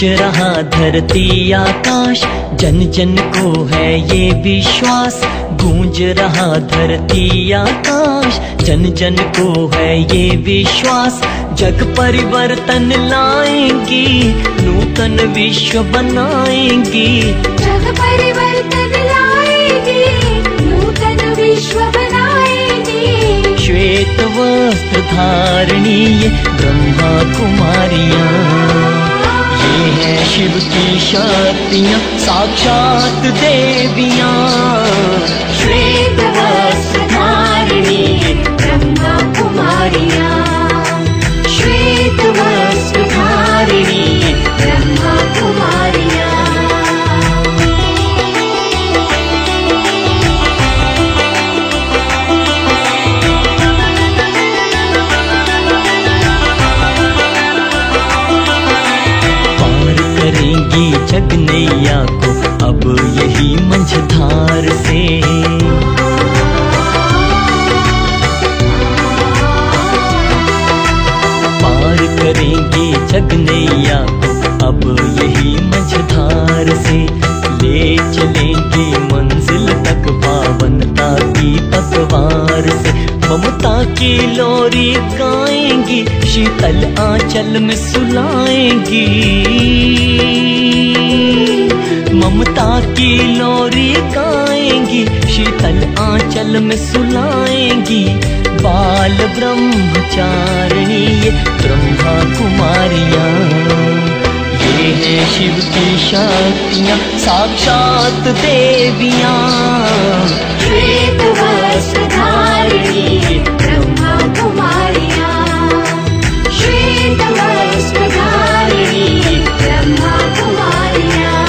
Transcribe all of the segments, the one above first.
गूंज रहा धरती आकाश, जन जन को है ये विश्वास। गूंज रहा धरती आकाश, जन जन को है ये विश्वास। जग परिवर्तन लाएंगी, नूतन विश्व बनाएंगी। जग परिवर्तन लाएंगी, नूतन विश्व बनाएंगी। श्वेत वस्त्र धारणी ये ब्रह्मा कुमारियां, ये है शिव की शक्तियां, साक्षात देवियां। श्वेत वस्त्र धारणी ये ब्रह्मा कुमारियां, श्वेत वस्त्र धारिणी ब्रह्मा कुमारियां। करेंगी जग नैया को अब यही मंझधार से। पार करेंगी जग नैया को अब यही मंझधार से। ले चलेंगी मंजिल तक पावनता की पतवार से। ममता की लोरी गाएंगी, शीतल आंचल में सुलाएंगी। ममता की लोरी गाएंगी, शीतल आंचल में सुलाएंगी। बाल ब्रह्मचारिणी ये ब्रह्मा कुमारियां, ये है शिव की शक्तियां, साक्षात देवियां। श्वेत वस्त्र धारिणी ब्रह्मा कुमारियां, श्वेत वस्त्र धारिणी ब्रह्मा कुमारियां।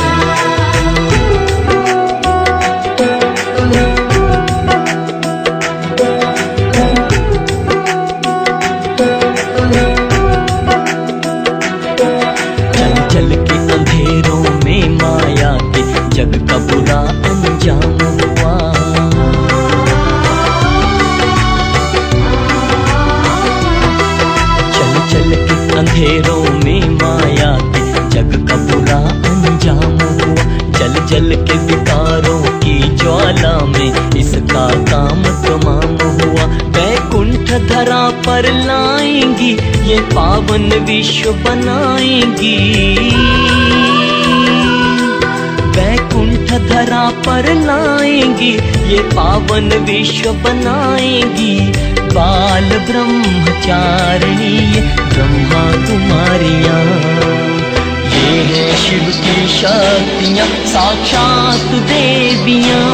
चंचल के अंधेरों में माया के जग का बुरा अंजाम हुआ। चंचल के अंधेरों में माया के जग का बुरा अंजाम हुआ। जल जल के विकारों की ज्वाला में इसका काम तमाम हुआ। वैकुंठ धरा पर लाएंगी, ये पावन विश्व बनाएंगी। वैकुंठ धरा पर लाएंगी, ये पावन विश्व बनाएंगी। बाल ब्रह्मचारिणी ये ब्रह्मा कुमारियां, ये है शिव की शक्तियां, साक्षात देवियां।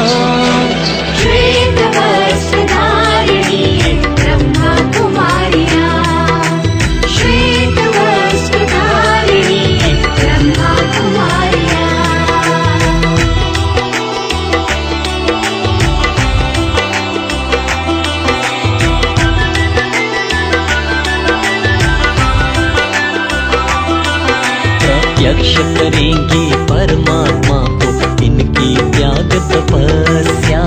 श्वेत वस्त्र धारिणी ब्रह्मा कुमारियां, श्वेत वस्त्र धारिणी ब्रह्मा कुमारियां। प्रत्यक्ष करेंगी परमात्मा को इनकी त्याग तपस्या।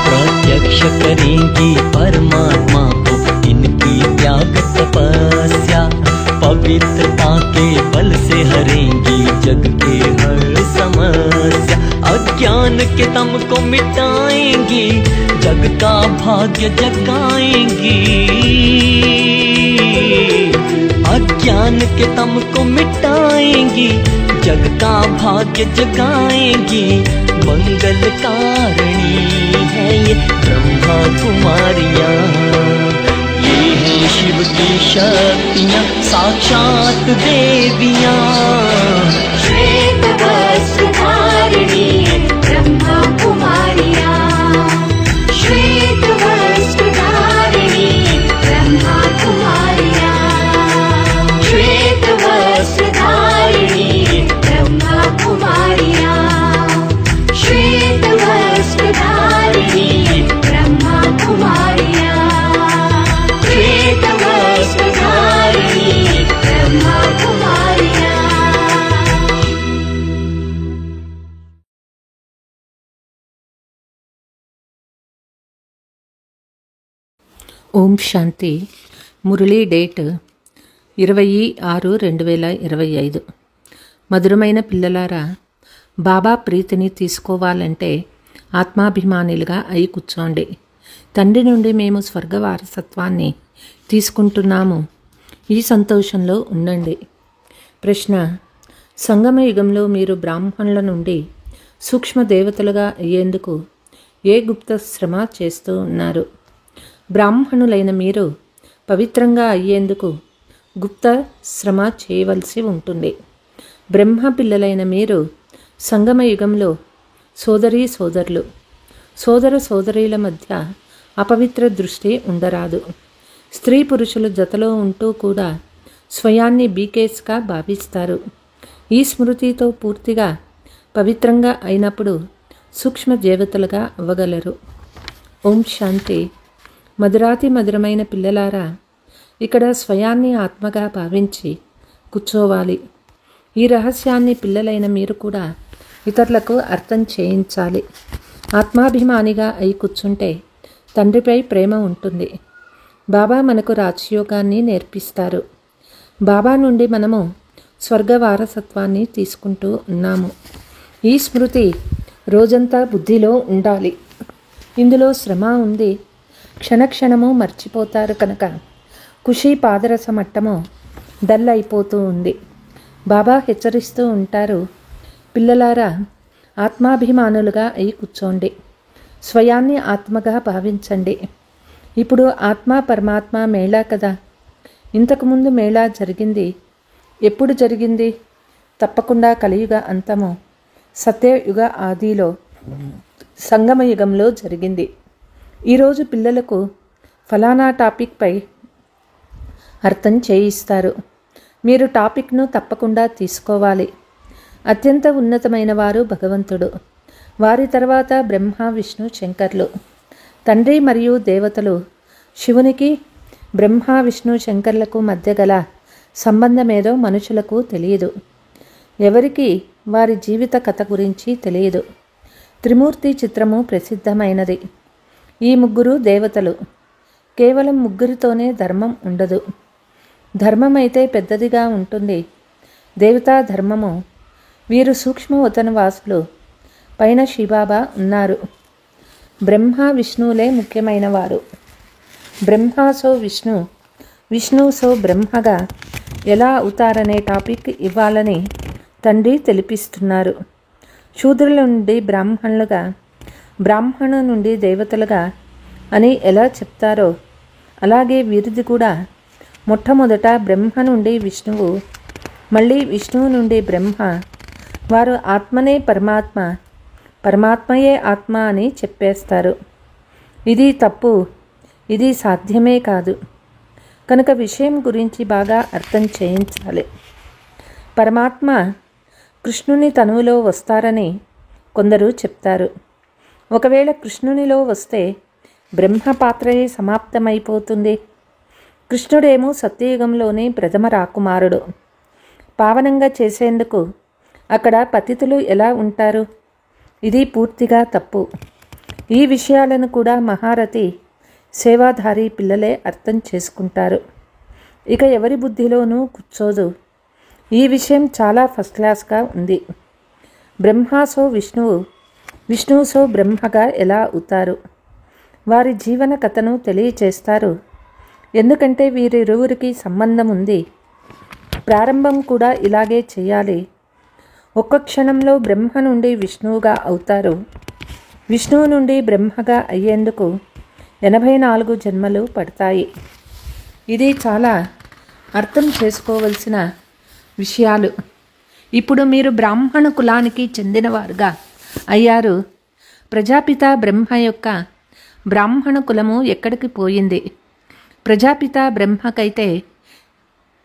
प्रत्यक्ष करेंगी परमात्मा को इनकी त्याग तपस्या। पवित्रता के बल से हरेंगी जग के हर समस्या। अज्ञान के दम को मिटाएंगी, जग का भाग्य जगाएंगी। अज्ञान के दम को मिटाएंगी, जग का भाग्य जगाएंगी। मंगल कारिणी है ये ब्रह्मा कुमारियां, ये है शिव की शक्तियां, साक्षात देवियां। श्वेत वस्त्र धारिणी ब्रह्मा कुमारियां, श्वेत वस्त्र धारिणी ब्रह्मा कुमारियां, श्वेत वस्त्र धारिणी ब्रह्मा कुमारियां, श्वेत वस्त्र धारिणी ब्रह्मा कुमारियां, श्वेत वस्त्र धारिणी ब्रह्मा कुमारियां। ఓం శాంతి. మురళీ డేట్ 20/6/2025. మధురమైన పిల్లలారా, బాబా ప్రీతిని తీసుకోవాలంటే ఆత్మాభిమానులుగా అయి కూర్చోండి. తండ్రి నుండి మేము స్వర్గ వారసత్వాన్ని తీసుకుంటున్నాము. ఈ సంతోషంలో ఉండండి. ప్రశ్న: సంగమ యుగంలో మీరు బ్రాహ్మణుల నుండి సూక్ష్మ దేవతలుగా అయ్యేందుకు ఏ గుప్త శ్రమ చేస్తూ ఉన్నారు? బ్రాహ్మణులైన మీరు పవిత్రంగా అయ్యేందుకు గుప్త శ్రమ చేయవలసి ఉంటుంది. బ్రహ్మ పిల్లలైన మీరు సంగమ యుగంలో సోదరీ సోదరులు, సోదర సోదరీల మధ్య అపవిత్ర దృష్టి ఉండరాదు. స్త్రీ పురుషులు జతలో ఉంటూ కూడా స్వయాన్ని బీకేస్గా భావిస్తారు. ఈ స్మృతితో పూర్తిగా పవిత్రంగా అయినప్పుడు సూక్ష్మ దేవతలుగా అవ్వగలరు. ఓం శాంతి. మధురాతి మధురమైన పిల్లలారా, ఇక్కడ స్వయాన్ని ఆత్మగా భావించి కూర్చోవాలి. ఈ రహస్యాన్ని పిల్లలైన మీరు కూడా ఇతరులకు అర్థం చేయించాలి. ఆత్మాభిమానిగా అయి కూర్చుంటే తండ్రిపై ప్రేమ ఉంటుంది. బాబా మనకు రాజయోగాన్ని నేర్పిస్తారు. బాబా నుండి మనము స్వర్గ వారసత్వాన్ని తీసుకుంటూ ఉన్నాము. ఈ స్మృతి రోజంతా బుద్ధిలో ఉండాలి. ఇందులో శ్రమ ఉంది. క్షణక్షణము మర్చిపోతారు కనుక ఖుషీ పాదరస మట్టము డల్ అయిపోతూ ఉంది. బాబా హెచ్చరిస్తూ ఉంటారు, పిల్లలారా, ఆత్మాభిమానులుగా అయి కూర్చోండి. స్వయాన్ని ఆత్మగా భావించండి. ఇప్పుడు ఆత్మ పరమాత్మ మేళా కదా. ఇంతకుముందు మేళా జరిగింది. ఎప్పుడు జరిగింది? తప్పకుండా కలియుగ అంతము, సత్యయుగ ఆదిలో, సంగమ యుగంలో జరిగింది. ఈరోజు పిల్లలకు ఫలానా టాపిక్పై అర్థం చేయిస్తారు. మీరు టాపిక్ను తప్పకుండా తీసుకోవాలి. అత్యంత ఉన్నతమైన వారు భగవంతుడు. వారి తర్వాత బ్రహ్మ, విష్ణు, శంకర్లు. తండ్రి మరియు దేవతలు. శివునికి బ్రహ్మ, విష్ణు, శంకర్లకు మధ్య గల సంబంధమేదో మనుషులకు తెలియదు. ఎవరికి వారి జీవిత కథ గురించి తెలియదు. త్రిమూర్తి చిత్రము ప్రసిద్ధమైనది. ఈ ముగ్గురు దేవతలు. కేవలం ముగ్గురితోనే ధర్మం ఉండదు. ధర్మం అయితే పెద్దదిగా ఉంటుంది. దేవతా ధర్మము. వీరు సూక్ష్మ వతనవాసులు. పైన శివబాబా ఉన్నారు. బ్రహ్మ విష్ణువులే ముఖ్యమైన వారు. బ్రహ్మ సో విష్ణు, విష్ణు సో బ్రహ్మగా ఎలా అవుతారనే టాపిక్ ఇవ్వాలని తండ్రి తెలిపిస్తున్నారు. శూద్రుల నుండి బ్రాహ్మణులుగా, బ్రాహ్మణు నుండి దేవతలుగా అని ఎలా చెప్తారో అలాగే వీరిది కూడా. మొట్టమొదట బ్రహ్మ నుండి విష్ణువు, మళ్ళీ విష్ణువు నుండి బ్రహ్మ. వారు ఆత్మనే పరమాత్మ, పరమాత్మయే ఆత్మ అని చెప్పేస్తారు. ఇది తప్పు. ఇది సాధ్యమే కాదు. కనుక విషయం గురించి బాగా అర్థం చేయించాలి. పరమాత్మ కృష్ణుని తనువులో వస్తారని కొందరు చెప్తారు. ఒకవేళ కృష్ణునిలో వస్తే బ్రహ్మ పాత్రయే సమాప్తమైపోతుంది. కృష్ణుడేమో సత్యయుగంలోనే ప్రథమ రాకుమారుడు. పావనంగా చేసేందుకు అక్కడ పతితులు ఎలా ఉంటారు? ఇది పూర్తిగా తప్పు. ఈ విషయాలను కూడా మహారథి, సేవాధారి పిల్లలే అర్థం చేసుకుంటారు. ఇక ఎవరి బుద్ధిలోనూ కూర్చోదు. ఈ విషయం చాలా ఫస్ట్ క్లాస్గా ఉంది. బ్రహ్మాసో విష్ణువు, విష్ణువుసో బ్రహ్మగా ఎలా అవుతారు? వారి జీవన కథను తెలియచేస్తారు. ఎందుకంటే వీరిరువురికి సంబంధం ఉంది. ప్రారంభం కూడా ఇలాగే చేయాలి. ఒక్క క్షణంలో బ్రహ్మ నుండి విష్ణువుగా అవుతారు. విష్ణువు నుండి బ్రహ్మగా అయ్యేందుకు 84 జన్మలు పడతాయి. ఇది చాలా అర్థం చేసుకోవలసిన విషయాలు. ఇప్పుడు మీరు బ్రాహ్మణ కులానికి చెందినవారుగా అయ్యారు. ప్రజాపిత బ్రహ్మ యొక్క బ్రాహ్మణ కులము ఎక్కడికి పోయింది? ప్రజాపిత బ్రహ్మకైతే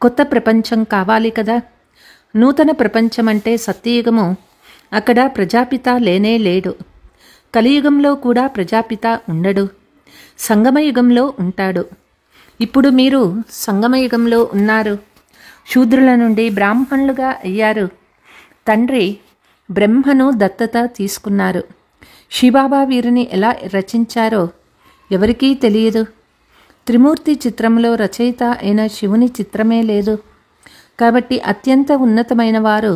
కొత్త ప్రపంచం కావాలి కదా. నూతన ప్రపంచం అంటే సత్యయుగము. అక్కడ ప్రజాపిత లేనే లేడు. కలియుగంలో కూడా ప్రజాపిత ఉండడు. సంగమయుగంలో ఉంటాడు. ఇప్పుడు మీరు సంగమయుగంలో ఉన్నారు. శూద్రుల నుండి బ్రాహ్మణులుగా అయ్యారు. తండ్రి బ్రహ్మను దత్తత తీసుకున్నారు. శివబాబా వీరిని ఎలా రచించారో ఎవరికీ తెలియదు. త్రిమూర్తి చిత్రంలో రచయిత అయిన శివుని చిత్రమే లేదు. కాబట్టి అత్యంత ఉన్నతమైన వారు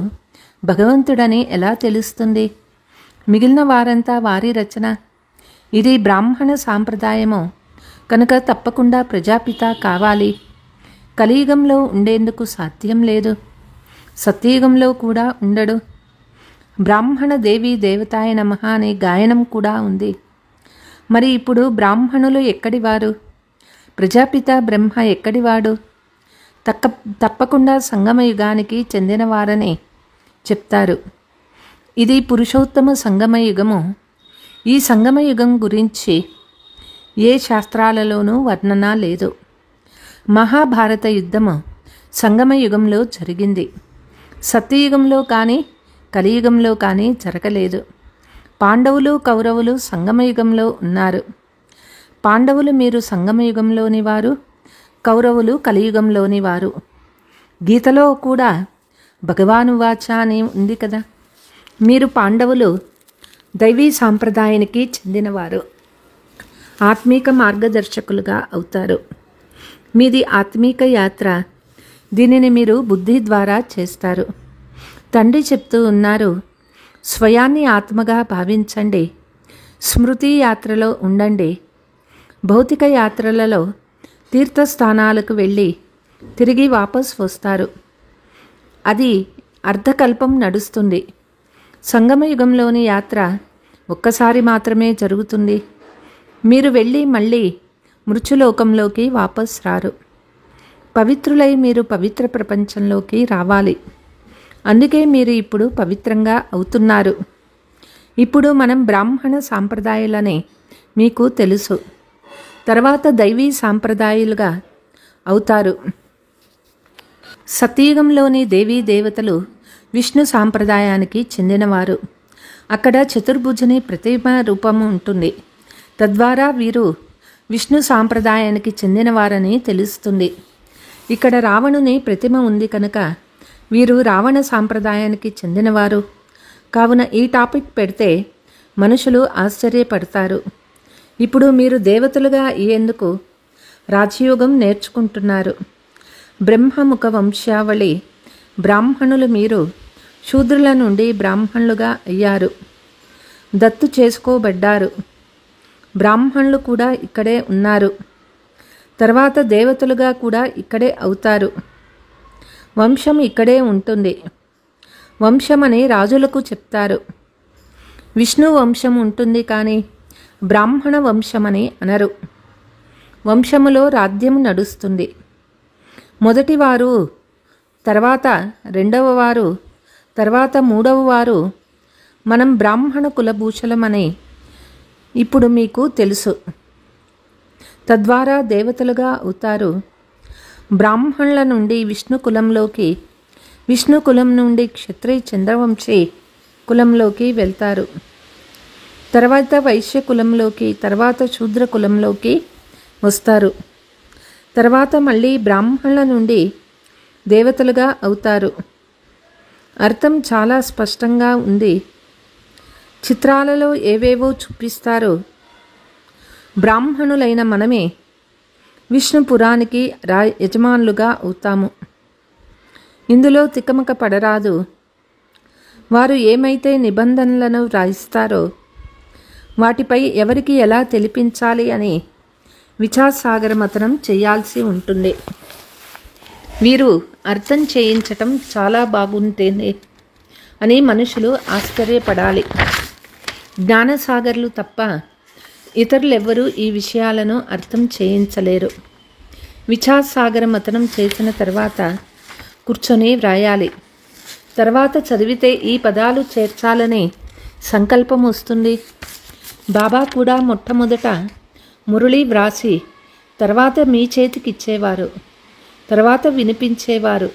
భగవంతుడని ఎలా తెలుస్తుంది? మిగిలిన వారంతా వారి రచన. ఇది బ్రాహ్మణ సాంప్రదాయము కనుక తప్పకుండా ప్రజాపిత కావాలి. కలియుగంలో ఉండేందుకు సాధ్యం లేదు. సత్యయుగంలో కూడా ఉండడు. బ్రాహ్మణ దేవి దేవతాయ నమః అనే గాయనం కూడా ఉంది. మరి ఇప్పుడు బ్రాహ్మణులు ఎక్కడివారు? ప్రజాపిత బ్రహ్మ ఎక్కడివాడు? తప్పకుండా సంగమయుగానికి చెందినవారని చెప్తారు. ఇది పురుషోత్తమ సంగమయుగము. ఈ సంగమయుగం గురించి ఏ శాస్త్రాలలోనూ వర్ణన లేదు. మహాభారత యుద్ధము సంగమయుగంలో జరిగింది. సత్యయుగంలో కానీ కలియుగంలో కానీ జరగలేదు. పాండవులు కౌరవులు సంగమయుగంలో ఉన్నారు. పాండవులు మీరు సంగమయుగంలోని వారు, కౌరవులు కలియుగంలోని వారు. గీతలో కూడా భగవానువాచ అని ఉంది కదా. మీరు పాండవులు దైవీ సాంప్రదాయానికి చెందినవారు. ఆత్మీక మార్గదర్శకులుగా అవుతారు. మీది ఆత్మీక యాత్ర. దీనిని మీరు బుద్ధి ద్వారా చేస్తారు. తండ్రి చెప్తూ ఉన్నారు, స్వయాన్ని ఆత్మగా భావించండి. స్మృతి యాత్రలో ఉండండి. భౌతిక యాత్రలలో తీర్థస్థానాలకు వెళ్ళి తిరిగి వాపస్ వస్తారు. అది అర్ధకల్పం నడుస్తుంది. సంగమయుగంలోని యాత్ర ఒక్కసారి మాత్రమే జరుగుతుంది. మీరు వెళ్ళి మళ్ళీ మృత్యులోకంలోకి వాపస్ రారు. పవిత్రులై మీరు పవిత్ర ప్రపంచంలోకి రావాలి. అందుకే మీరు ఇప్పుడు పవిత్రంగా అవుతున్నారు. ఇప్పుడు మనం బ్రాహ్మణ సాంప్రదాయాలని మీకు తెలుసు. తర్వాత దైవీ సాంప్రదాయాలుగా అవుతారు. సత్యయుగంలోని దేవీ దేవతలు విష్ణు సాంప్రదాయానికి చెందినవారు. అక్కడ చతుర్భుజుని ప్రతిమ రూపము ఉంటుంది. తద్వారా వీరు విష్ణు సాంప్రదాయానికి చెందినవారని తెలుస్తుంది. ఇక్కడ రావణుని ప్రతిమ ఉంది కనుక వీరు రావణ సాంప్రదాయానికి చెందినవారు. కావున ఈ టాపిక్ పెడితే మనుషులు ఆశ్చర్యపడతారు. ఇప్పుడు మీరు దేవతలుగా అయ్యేందుకు రాజయోగం నేర్చుకుంటున్నారు. బ్రహ్మముఖ వంశావళి బ్రాహ్మణులు మీరు శూద్రుల నుండి బ్రాహ్మణులుగా అయ్యారు. దత్తు చేసుకోబడ్డారు. బ్రాహ్మణులు కూడా ఇక్కడే ఉన్నారు. తర్వాత దేవతలుగా కూడా ఇక్కడే అవుతారు. వంశం ఇక్కడే ఉంటుంది. వంశమని రాజులకు చెప్తారు. విష్ణు వంశం ఉంటుంది కానీ బ్రాహ్మణ వంశమని అనరు. వంశములో రాజ్యం నడుస్తుంది. మొదటివారు, తర్వాత రెండవ వారు, తర్వాత మూడవ వారు మనం బ్రాహ్మణ కులభూషలమని ఇప్పుడు మీకు తెలుసు. తద్వారా దేవతలుగా అవుతారు. బ్రాహ్మణుల నుండి విష్ణు కులంలోకి, విష్ణు కులం నుండి క్షత్రియ చంద్రవంశీ కులంలోకి వెళ్తారు. తర్వాత వైశ్య కులంలోకి, తర్వాత శూద్ర కులంలోకి వస్తారు. తర్వాత మళ్ళీ బ్రాహ్మణుల నుండి దేవతలుగా అవుతారు. అర్థం చాలా స్పష్టంగా ఉంది. చిత్రాలలో ఏవేవో చూపిస్తారు. బ్రాహ్మణులైన మనమే విష్ణుపురానికి యజమానులుగా అవుతాము. ఇందులో తికమక పడరాదు. వారు ఏమైతే నిబంధనలను వ్రాయిస్తారో వాటిపై ఎవరికి ఎలా తెలిపించాలి అని విచారసాగర మథనం చేయాల్సి ఉంటుంది. వీరు అర్థం చేయించటం చాలా బాగుంటుంది అని మనుషులు ఆశ్చర్యపడాలి. జ్ఞానసాగర్లు తప్ప ఇతరులెవ్వరూ ఈ విషయాలను అర్థం చేయించలేరు. విచారసాగర మథనం చేసిన తర్వాత కూర్చొని వ్రాయాలి. తర్వాత చదివితే ఈ పదాలు చేర్చాలని సంకల్పం వస్తుంది. బాబా కూడా మొట్టమొదట మురళి వ్రాసి తర్వాత మీ చేతికి ఇచ్చేవారు, తర్వాత వినిపించేవారు.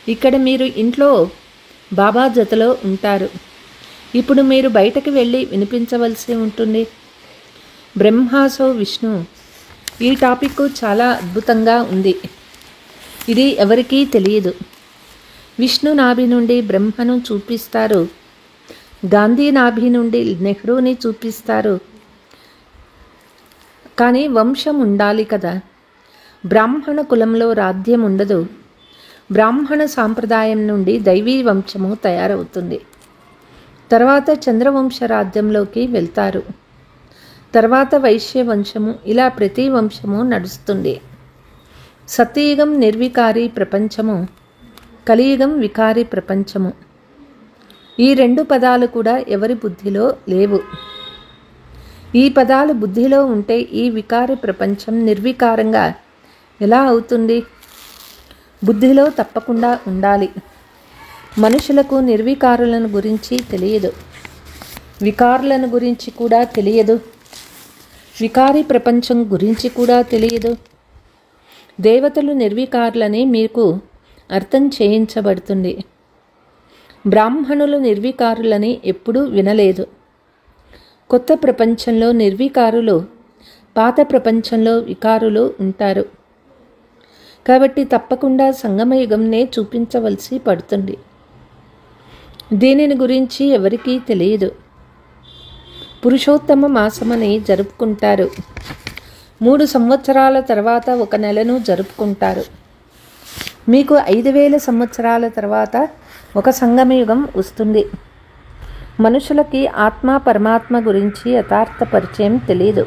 ఇక్కడ మీరు ఇంట్లో బాబా జతలో ఉంటారు. ఇప్పుడు మీరు బయటకు వెళ్ళి వినిపించవలసి ఉంటుంది. బ్రహ్మాసో విష్ణు. ఈ టాపిక్ చాలా అద్భుతంగా ఉంది. ఇది ఎవరికీ తెలియదు. విష్ణు నాభి నుండి బ్రహ్మను చూపిస్తారు. గాంధీ నాభి నుండి నెహ్రూని చూపిస్తారు. కానీ వంశం ఉండాలి కదా. బ్రాహ్మణ కులంలో రాధ్యం ఉండదు. బ్రాహ్మణ సాంప్రదాయం నుండి దైవీ వంశము తయారవుతుంది. తర్వాత చంద్రవంశ రాజ్యంలోకి వెళ్తారు. తర్వాత వైశ్య వంశము, ఇలా ప్రతి వంశము నడుస్తుంది. సత్యయుగం నిర్వికారి ప్రపంచము, కలియుగం వికారి ప్రపంచము. ఈ రెండు పదాలు కూడా ఎవరి బుద్ధిలో లేవు. ఈ పదాలు బుద్ధిలో ఉంటే ఈ వికారి ప్రపంచం నిర్వికారంగా ఎలా అవుతుంది? బుద్ధిలో తప్పకుండా ఉండాలి. మనుషులకు నిర్వికారులను గురించి తెలియదు, వికారులను గురించి కూడా తెలియదు, వికారి ప్రపంచం గురించి కూడా తెలియదు. దేవతలు నిర్వికారులని మీకు అర్థం చేయించబడుతుంది. బ్రాహ్మణులు నిర్వికారులని ఎప్పుడూ వినలేదు. కొత్త ప్రపంచంలో నిర్వికారులు, పాత ప్రపంచంలో వికారులు ఉంటారు. కాబట్టి తప్పకుండా సంగమయుగంనే చూపించవలసి పడుతుంది. దీనిని గురించి ఎవరికీ తెలియదు. పురుషోత్తమ మాసమని జరుపుకుంటారు. 3 సంవత్సరాల తర్వాత 1 నెలను జరుపుకుంటారు. మీకు 5000 సంవత్సరాల తర్వాత ఒక సంగమయుగం వస్తుంది. మనుషులకి ఆత్మ పరమాత్మ గురించి యథార్థ పరిచయం తెలియదు.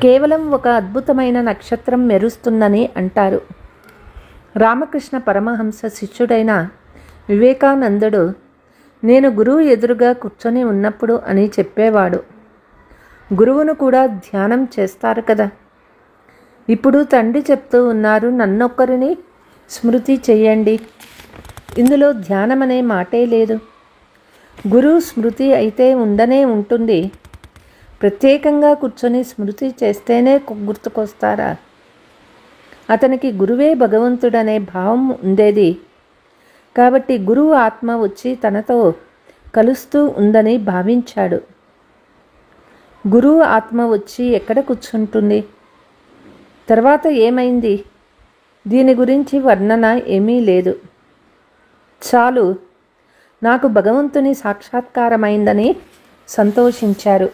కేవలం ఒక అద్భుతమైన నక్షత్రం మెరుస్తుందని అంటారు. రామకృష్ణ పరమహంస శిష్యుడైన వివేకానందుడు నేను గురువు ఎదురుగా కూర్చొని ఉన్నప్పుడు అని చెప్పేవాడు. గురువును కూడా ధ్యానం చేస్తారు కదా. ఇప్పుడు తండ్రి చెప్తూ ఉన్నారు, నన్నొక్కరిని స్మృతి చెయ్యండి. ఇందులో ధ్యానం అనే మాటే లేదు. గురువు స్మృతి అయితే ఉండనే ఉంటుంది. ప్రత్యేకంగా కూర్చొని స్మృతి చేస్తేనే గుర్తుకొస్తారా? అతనికి గురువే భగవంతుడనే భావం ఉండేది. కాబట్టి గురువు ఆత్మ వచ్చి తనతో కలుస్తూ ఉందని భావించాడు. గురువు ఆత్మ వచ్చి ఎక్కడ కూర్చుంటుంది? తర్వాత ఏమైంది? దీని గురించి వర్ణన ఏమీ లేదు. చాలు, నాకు భగవంతుని సాక్షాత్కారమైందని సంతోషించారు.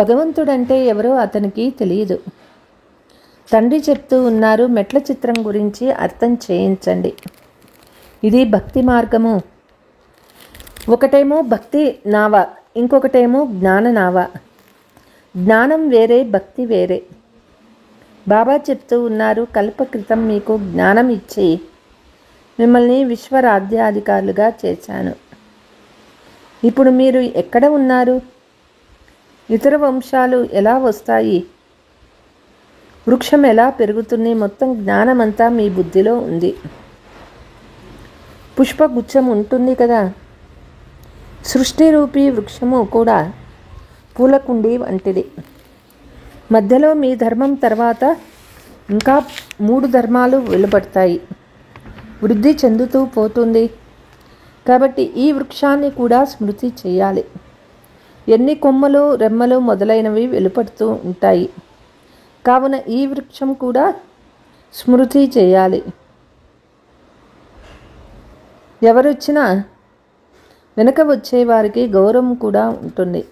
భగవంతుడంటే ఎవరో అతనికి తెలియదు. తండ్రి చెప్తూ ఉన్నారు, మెట్ల చిత్రం గురించి అర్థం చేయించండి. ఇది భక్తి మార్గము. ఒకటేమో భక్తి నావ, ఇంకొకటేమో జ్ఞాన నావ. జ్ఞానం వేరే, భక్తి వేరే. బాబా చెప్తూ ఉన్నారు, కల్ప క్రితం మీకు జ్ఞానం ఇచ్చి మిమ్మల్ని విశ్వరాధ్యాధికారులుగా చేశాను. ఇప్పుడు మీరు ఎక్కడ ఉన్నారు? ఇతర వంశాలు ఎలా వస్తాయి? వృక్షం ఎలా పెరుగుతుంది? మొత్తం జ్ఞానమంతా మీ బుద్ధిలో ఉంది. పుష్పగుచ్చం ఉంటుంది కదా. సృష్టి రూపీ వృక్షము కూడా పూలకుండి వంటిది. మధ్యలో మీ ధర్మం తర్వాత ఇంకా 3 ధర్మాలు వెలువడతాయి. వృద్ధి చెందుతూ పోతుంది. కాబట్టి ఈ వృక్షాన్ని కూడా స్మృతి చేయాలి. ఎన్ని కొమ్మలు, రెమ్మలు మొదలైనవి వెలుపడుతూ ఉంటాయి. కావున ఈ వృక్షం కూడా స్మృతి చేయాలి. ఎవరొచ్చినా వెనక వచ్చేవారికి గౌరవం కూడా ఉంటుంది.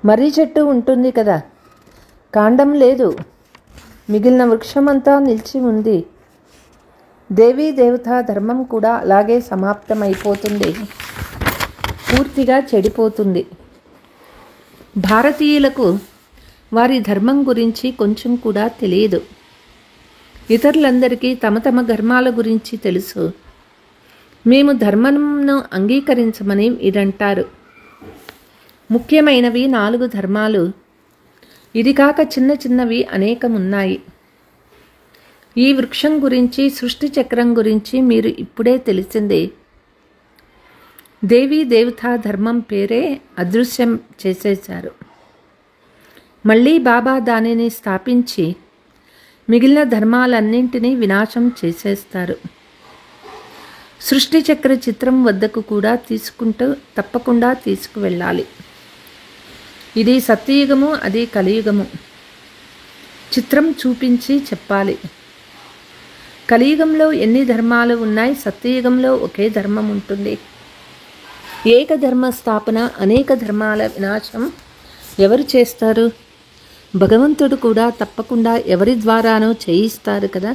మర్రి చెట్టు ఉంటుంది కదా, కాండం లేదు, మిగిలిన వృక్షమంతా నిలిచి ఉంది. దేవీ దేవతా ధర్మం కూడా అలాగే సమాప్తమైపోతుంది, పూర్తిగా చెడిపోతుంది. భారతీయులకు వారి ధర్మం గురించి కొంచెం కూడా తెలియదు. ఇతరులందరికీ తమ తమ ధర్మాల గురించి తెలుసు. మేము ధర్మంను అంగీకరించమని వీరంటారు. ముఖ్యమైనవి 4 ధర్మాలు. ఇది కాక చిన్న చిన్నవి అనేకమున్నాయి. ఈ వృక్షం గురించి, సృష్టి చక్రం గురించి మీరు ఇప్పుడే తెలిసిందే. దేవీ దేవతా ధర్మం పేరే అదృశ్యం చేసేశారు. మళ్ళీ బాబా దానిని స్థాపించి మిగిలిన ధర్మాలన్నింటినీ వినాశం చేసేస్తారు. సృష్టి చక్ర చిత్రం వద్దకు కూడా తప్పకుండా తీసుకువెళ్ళాలి. ఇది సత్యయుగము, అది కలియుగము. చిత్రం చూపించి చెప్పాలి. కలియుగంలో ఎన్ని ధర్మాలు ఉన్నాయి, సత్యయుగంలో ఒకే ధర్మం ఉంటుంది. ఏకధర్మ స్థాపన, అనేక ధర్మాల వినాశం ఎవరు చేస్తారు? భగవంతుడు కూడా తప్పకుండా ఎవరి ద్వారానో చేయిస్తారు కదా.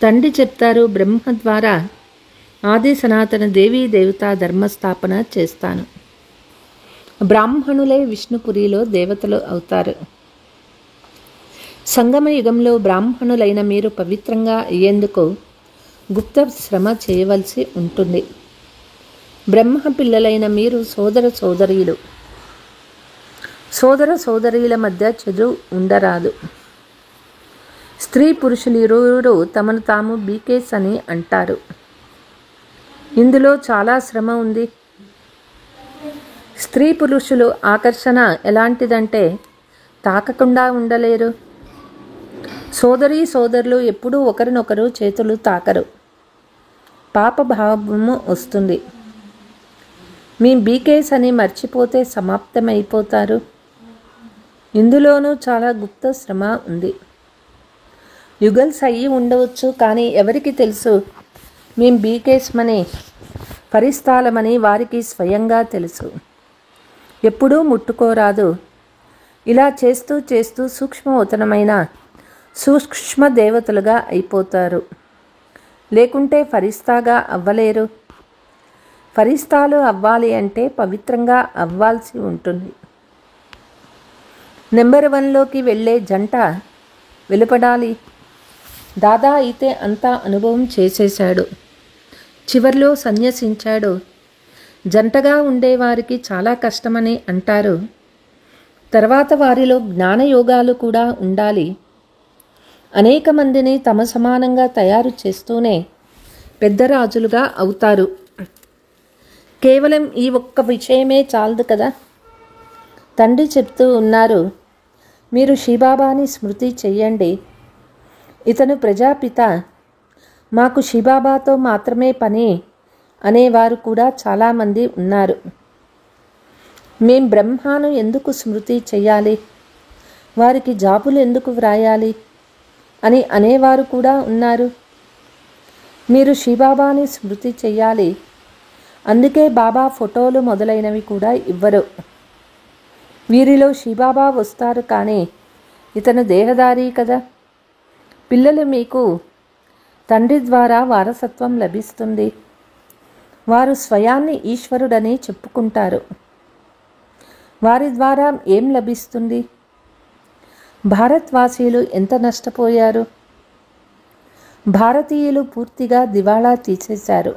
తండ్రి చెప్తారు, బ్రహ్మ ద్వారా ఆది సనాతన దేవీ దేవతా ధర్మస్థాపన చేస్తాను. బ్రాహ్మణులే విష్ణుపురిలో దేవతలు అవుతారు. సంగమ యుగంలో బ్రాహ్మణులైన మీరు పవిత్రంగా అయ్యేందుకు గుప్త శ్రమ చేయవలసి ఉంటుంది. బ్రహ్మ పిల్లలైన మీరు సోదర సోదరీల మధ్య చెడు ఉండరాదు. స్త్రీ పురుషులు ఇరువురు తమను తాము బీకేస్ అని అంటారు. ఇందులో చాలా శ్రమ ఉంది. స్త్రీ పురుషులు ఆకర్షణ ఎలాంటిదంటే తాకకుండా ఉండలేరు. సోదరులు ఎప్పుడూ ఒకరినొకరు చేతులు తాకరు. పాపభావము వస్తుంది. మీ బీకేస్ అని మర్చిపోతే సమాప్తమైపోతారు. ఇందులోనూ చాలా గుప్త శ్రమ ఉంది. యుగల్స్ అయ్యి ఉండవచ్చు, కానీ ఎవరికి తెలుసు మేం బీకేస్మని ఫరిస్తాలమని వారికి స్వయంగా తెలుసు. ఎప్పుడూ ముట్టుకోరాదు. ఇలా చేస్తూ చేస్తూ సూక్ష్మవతనమైన సూక్ష్మ దేవతలుగా అయిపోతారు. లేకుంటే ఫరిస్తాగా అవ్వలేరు. ఫరిస్తాలు అవ్వాలి అంటే పవిత్రంగా అవ్వాల్సి ఉంటుంది. నెంబర్ 1లోకి వెళ్ళే జంట వెలుపడాలి. దాదా అయితే అంతా అనుభవం చేసేశాడు. చివర్లో సన్యసించాడు. జంటగా ఉండేవారికి చాలా కష్టమని అంటారు. తర్వాత వారిలో జ్ఞానయోగాలు కూడా ఉండాలి. అనేక మందిని తమ సమానంగా తయారు చేస్తూనే పెద్ద రాజులుగా అవుతారు. కేవలం ఈ ఒక్క విషయమే చాలదు కదా. తండ్రి చెప్తూ ఉన్నారు, మీరు శివబాబాని స్మృతి చెయ్యండి. ఇతను ప్రజాపిత, మాకు శివబాబాతో మాత్రమే పని అనేవారు కూడా చాలామంది ఉన్నారు. మేం బ్రహ్మాను ఎందుకు స్మృతి చెయ్యాలి, వారికి జాబులు ఎందుకు వ్రాయాలి అని అనేవారు కూడా ఉన్నారు. మీరు శివబాబాని స్మృతి చెయ్యాలి. అందుకే బాబా ఫోటోలు మొదలైనవి కూడా ఇవ్వరు. వీరిలో శివబాబా వస్తారు, కానీ ఇతను దేహదారి కదా. పిల్లలు మీకు తండ్రి ద్వారా వారసత్వం లభిస్తుంది. వారు స్వయాన్ని ఈశ్వరుడని చెప్పుకుంటారు. వారి ద్వారా ఏం లభిస్తుంది? భారత్వాసీయులు ఎంత నష్టపోయారు. భారతీయులు పూర్తిగా దివాళా తీసేశారు.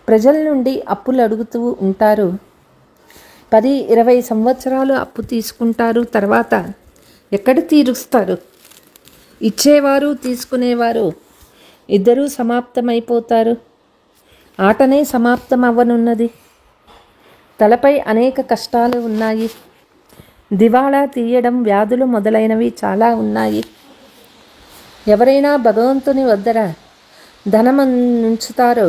ప్రజల నుండి అప్పులు అడుగుతూ ఉంటారు. 10-20 సంవత్సరాలు అప్పు తీసుకుంటారు. తర్వాత ఎక్కడ తీరుస్తారు? ఇచ్చేవారు తీసుకునేవారు ఇద్దరూ సమాప్తమైపోతారు. ఆటనే సమాప్తం అవ్వనున్నది. తలపై అనేక కష్టాలు ఉన్నాయి. దివాళా తీయడం, వ్యాధులు మొదలైనవి చాలా ఉన్నాయి. ఎవరైనా భగవంతుని వద్దర ధనముంచుతారో,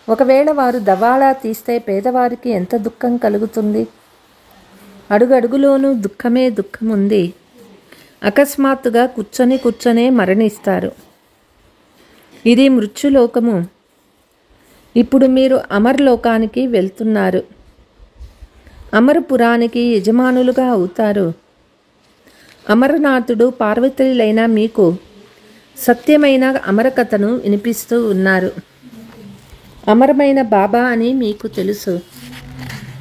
ఒకవేళ వారు దివాళా తీస్తే పేదవారికి ఎంత దుఃఖం కలుగుతుంది. అడుగడుగులోనూ దుఃఖమే దుఃఖముంది. అకస్మాత్తుగా కూర్చొనే మరణిస్తారు. ఇది మృత్యులోకము. ఇప్పుడు మీరు అమరలోకానికి వెళ్తున్నారు. అమరపురానికి యజమానులుగా అవుతారు. అమరనాథుడు పార్వతీలైన మీకు సత్యమైన అమరకథను వినిపిస్తూ ఉన్నారు. అమరమైన బాబా అని మీకు తెలుసు.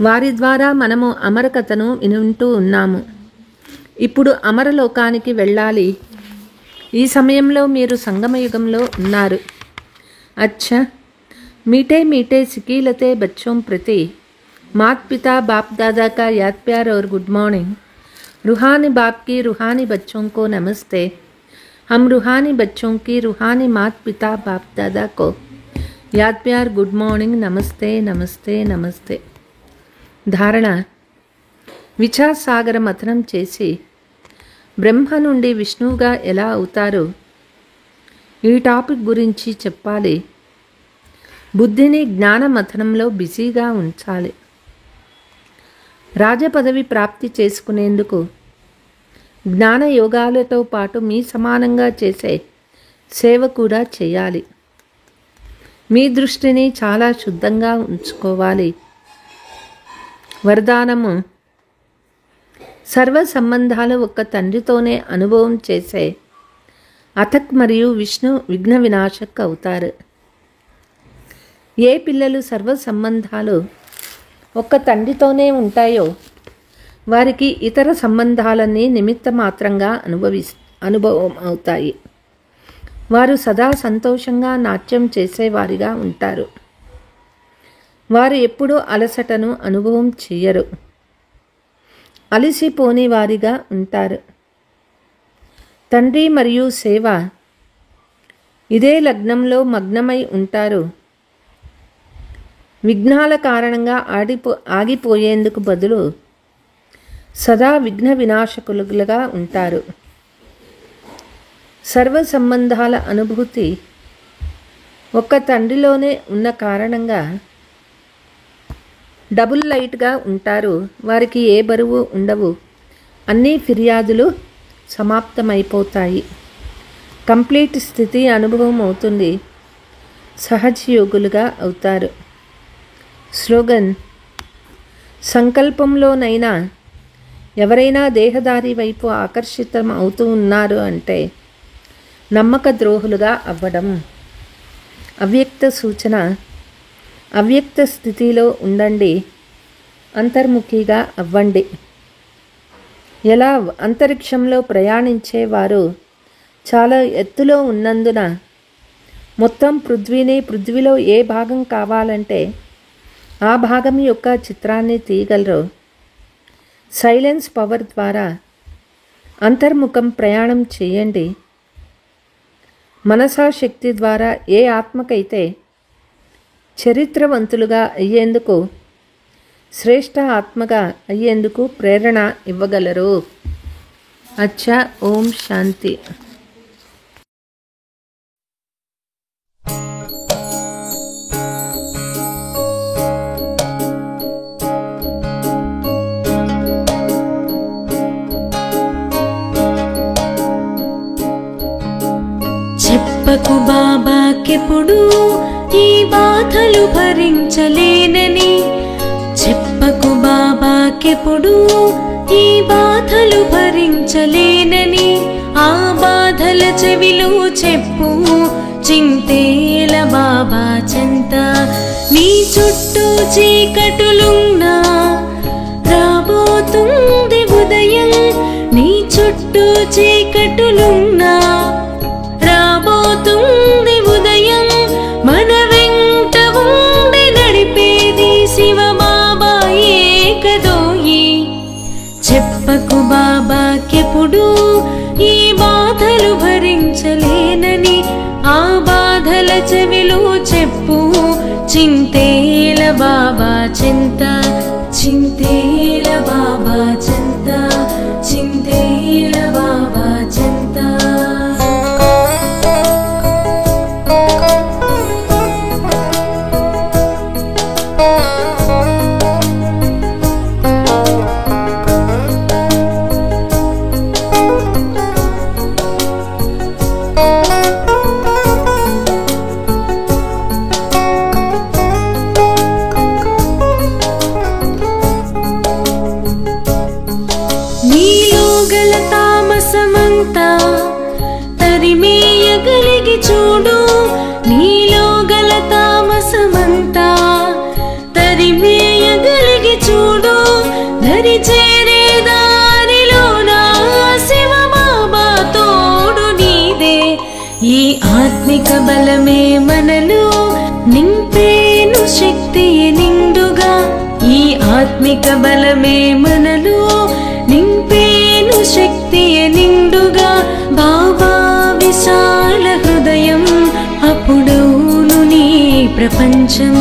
వారి ద్వారా మనము అమరకథను వింటూ ఉన్నాము. ఇప్పుడు అమరలోకానికి వెళ్ళాలి. ఈ సమయంలో మీరు సంగమయుగంలో ఉన్నారు. అచ్చా, मीठे मीठे सिकीलते बच्चों प्रति मात पिता बाप दादा का याद प्यार और गुड मॉर्निंग. रूहानी बाप की रूहानी बच्चों को नमस्ते. हम रूहानी बच्चों की रूहानी मात पिता बाप दादा को याद प्यार गुड मॉर्निंग, नमस्ते नमस्ते नमस्ते. ధారణ: విచార్ సాగర మథనం చేసి బ్రహ్మ నుండి విష్ణువుగా ఎలా అవుతారు, ఈ టాపిక్ గురించి చెప్పాలి. బుద్ధిని జ్ఞాన మథనంలో బిజీగా ఉంచాలి. రాజపదవి ప్రాప్తి చేసుకునేందుకు జ్ఞాన యోగాలతో పాటు మీ సమానంగా చేసే సేవ కూడా చేయాలి. మీ దృష్టిని చాలా శుద్ధంగా ఉంచుకోవాలి. వరదానము: సర్వ సంబంధాలు ఒక్క తండ్రితోనే అనుభవం చేసే అథక్ మరియు విష్ణు విఘ్న వినాశక్ అవుతారు. ఏ పిల్లలు సర్వ సంబంధాలు ఒక్క తండ్రితోనే ఉంటాయో వారికి ఇతర సంబంధాలన్నీ నిమిత్త మాత్రంగా అనుభవం అవుతాయి. వారు సదా సంతోషంగా నాట్యం చేసేవారిగా ఉంటారు. వారు ఎప్పుడూ అలసటను అనుభవం చెయ్యరు. అలసిపోని వారిగా ఉంటారు. తండ్రి మరియు సేవ ఇదే లగ్నంలో మగ్నమై ఉంటారు. విఘ్నాల కారణంగా ఆగిపోయేందుకు బదులు సదా విఘ్న వినాశకులుగా ఉంటారు. సర్వ సంబంధాల అనుభూతి ఒక్క తండ్రిలోనే ఉన్న కారణంగా డబుల్ లైట్గా ఉంటారు. వారికి ఏ బరువు ఉండవు. అన్ని ఫిర్యాదులు సమాప్తమైపోతాయి. కంప్లీట్ స్థితి అనుభవం అవుతుంది. సహజయోగులుగా అవుతారు. స్లోగన్: సంకల్పంలోనైనా ఎవరైనా దేహదారి వైపు ఆకర్షితం అవుతూ ఉన్నారు అంటే నమ్మక ద్రోహులుగా అవ్వడం. అవ్యక్త సూచన: అవ్యక్త స్థితిలో ఉండండి. అంతర్ముఖిగా అవ్వండి. ఎలా అంతరిక్షంలో ప్రయాణించేవారు చాలా ఎత్తులో ఉన్నందున మొత్తం పృథ్వీలో ఏ భాగం కావాలంటే ఆ భాగం యొక్క చిత్రాన్ని తీయగలరు. సైలెన్స్ పవర్ ద్వారా అంతర్ముఖం ప్రయాణం చేయండి. మనసా శక్తి ద్వారా ఏ ఆత్మకైతే చరిత్రవంతులుగా అయ్యేందుకు, శ్రేష్ఠ ఆత్మగా అయ్యేందుకు ప్రేరణ ఇవ్వగలరు. అచ్చా. ఓం శాంతి. చెప్పకు బాబాకెప్పుడు ఈ బాధలు భరించలేనని, చెప్పకు బాబాకెప్పుడు ఈ బాధలు భరించలేనని, ఆ బాధల చెవిలో చెప్పు చింతేల బాబా చెంత. నీ చుట్టూ చీకటులున్నా రాబోతుంది ఉదయం, నీ చుట్టూ చీకటులున్నా రాబోతుంది ఉదయం. మన వెంట ఉండి నడిపేది శివ బాబాయే కదోయి. చెప్పకు బాబాకెప్పుడు ఈ బాధలు భరించలేనని, ఆ బాధల చెవిలో చెప్పు చింతేల బాబా చెంత. చింతేల బాబా చెంత, చింతేల బాబా చెంత. తామసమంతా తరిమేయగలిగి చూడు, నీలో గల తామసమంతా తరిమేయగలిగి చూడు. దరి చేరే దారిలో నా శివ బాబా తోడు నీదే. ఈ ఆత్మిక బలమే మనలో నింపేను శక్తియే నిండుగా. ఈ ఆత్మిక బలమే మనలో నింపేను శక్తియే నిండుగా. బాబా విశాల హృదయం అప్పుడవును నీ ప్రపంచం.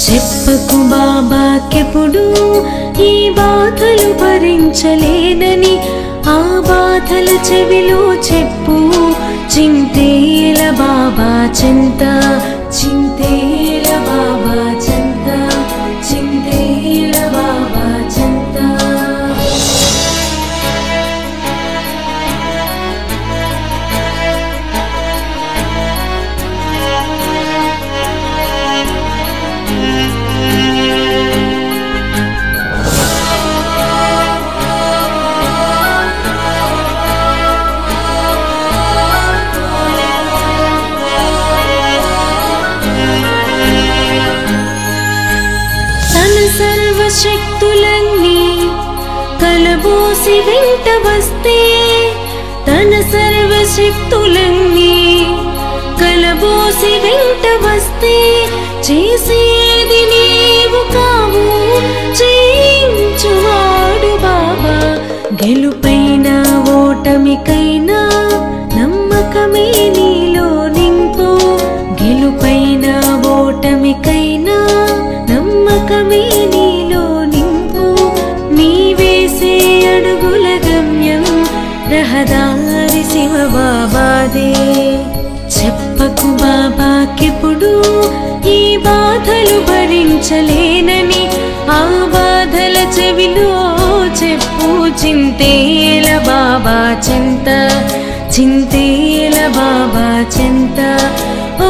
చెప్పకు బాబాకెప్పుడు ఈ బాధలు భరించలేనని, ఆ బాధల చెవిలో చెప్పు చింతేల బాబా చెంత. చింతేల బాబా చెంత, చింతేల బాబా చెంత. సర్వశక్తులన్నీ కలబోసి వెంట వస్తే, తన సర్వశక్తులన్నీ కలబోసి వెంట వస్తే, చేసేది నీవు కావు చేయించువాడు బాబా. గెలుపైనా ఓటమికైనా నమ్మకమే నీలో నింపు. గెలుపైనా ఓటమికైనా నమ్మకమే నీలో నింపు. నీ వేసే అడుగుల గమ్యం రహదారి శివ బాబాదే. చెప్పకు బాబాకెప్పుడు ఈ బాధలు భరించలేనని, ఆ బాధల చెవిలో చెప్పు చింతేల బాబా చెంత, చింతేల బాబా చెంత. ఓ